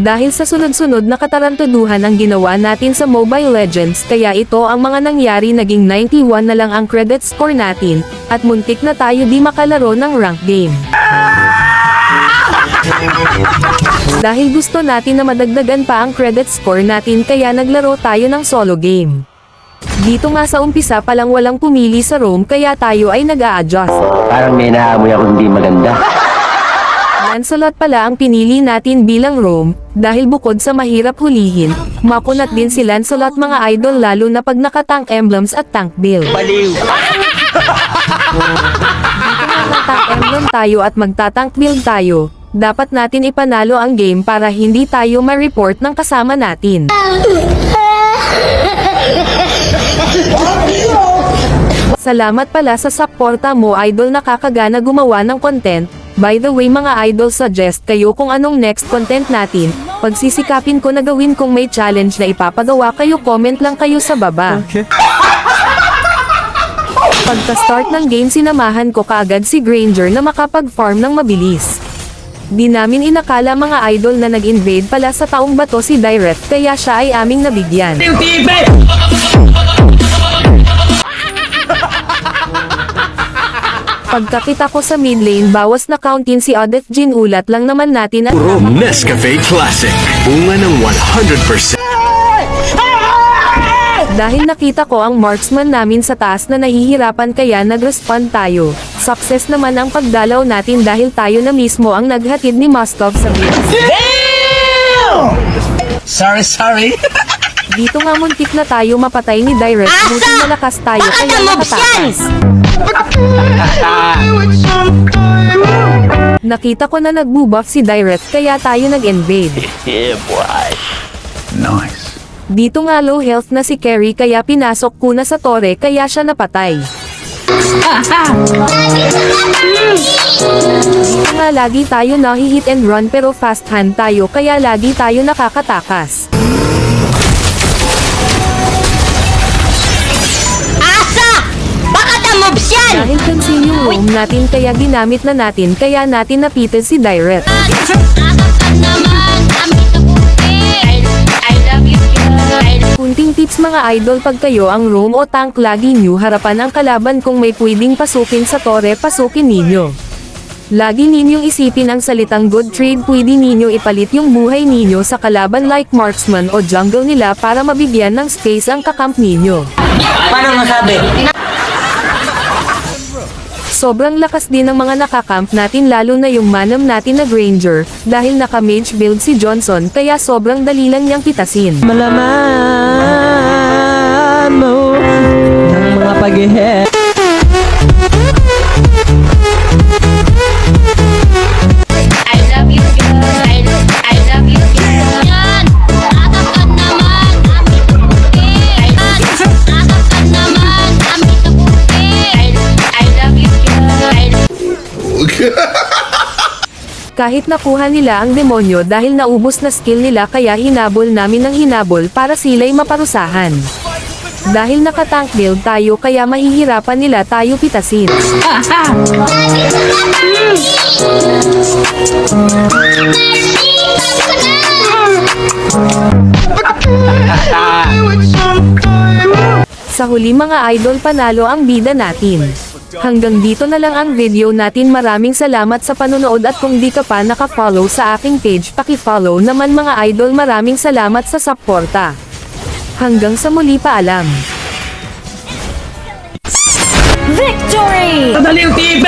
Dahil sa sunod-sunod na katarantaduhan ang ginawa natin sa Mobile Legends, kaya ito ang mga nangyari, naging 91 na lang ang credit score natin, at muntik na tayo di makalaro ng rank game. Dahil gusto natin na madagdagan pa ang credit score natin, kaya naglaro tayo ng solo game. Dito nga sa umpisa palang walang pumili sa roam, kaya tayo ay nag-a-adjust. Parang may naamoy ako hindi maganda. Lancelot pala ang pinili natin bilang roam, dahil bukod sa mahirap hulihin, makunat din si Lancelot mga idol, lalo na pag naka-tank emblems at tank build. Baliw! Tank emblem tayo at magta-tank build tayo, dapat natin ipanalo ang game para hindi tayo ma-report ng kasama natin. Salamat pala sa suporta mo idol, nakakagana gumawa ng content. By the way mga idol, suggest kayo kung anong next content natin, pagsisikapin ko na gawin. Kung may challenge na ipapagawa kayo, comment lang kayo sa baba. Okay. Pagka-start ng game, sinamahan ko kaagad si Granger na makapag-farm ng mabilis. Di namin inakala mga idol na nag-invade pala sa taong bato si Direct, kaya siya ay aming nabigyan. Pagkakita ko sa mid lane, bawas na countin si Odette Jean, ulat lang naman natin at Puro Nescafe Classic. Bunga ng 100%. dahil nakita ko ang marksman namin sa taas na nahihirapan, kaya nag-respond tayo. Success naman ang pagdalaw natin dahil tayo na mismo ang naghatid ni Mostov sa base. Sorry. Dito nga muntik na tayo mapatay ni Direct, buti malakas tayo kaya nakatakas. Nakita ko na nag-bubuff si Direct, kaya tayo nag-invade. Yeah, boy. Nice. Dito nga low health na si Carrie, kaya pinasok ko na sa tore, kaya siya napatay. Dito nga lagi tayo nahi-hit and run, pero fast hand tayo, kaya lagi tayo nakakatakas. Dahil kansin yung roam natin, kaya ginamit na natin, kaya natin napited si Direct. Kunting tips mga idol, pag kayo ang roam o tank, lagi nyo harapan ang kalaban. Kung may pwedeng pasukin sa tore, pasukin ninyo. Lagi ninyong isipin ang salitang good trade, pwede ninyo ipalit yung buhay ninyo sa kalaban like marksman o jungle nila para mabigyan ng space ang kakamp ninyo. Paano masabi? Sobrang lakas din ng mga nakakamp natin, lalo na yung manam natin na Granger, dahil naka-mage build si Johnson, kaya sobrang dali lang niyang pitasin. Malaman mo ng mga pag-ihip. Kahit nakuha nila ang demonyo dahil naubos na skill nila, kaya hinabol namin ng hinabol para sila'y maparusahan. Dahil naka-tank build tayo, kaya mahihirapan nila tayo pitasin. Sa huli mga idol, panalo ang bida natin. Hanggang dito na lang ang video natin. Maraming salamat sa panonood, at kung di ka pa naka-follow sa aking page, paki-follow naman mga idol. Maraming salamat sa suporta. Hanggang sa muli, paalam. Victory! Baliw, TV!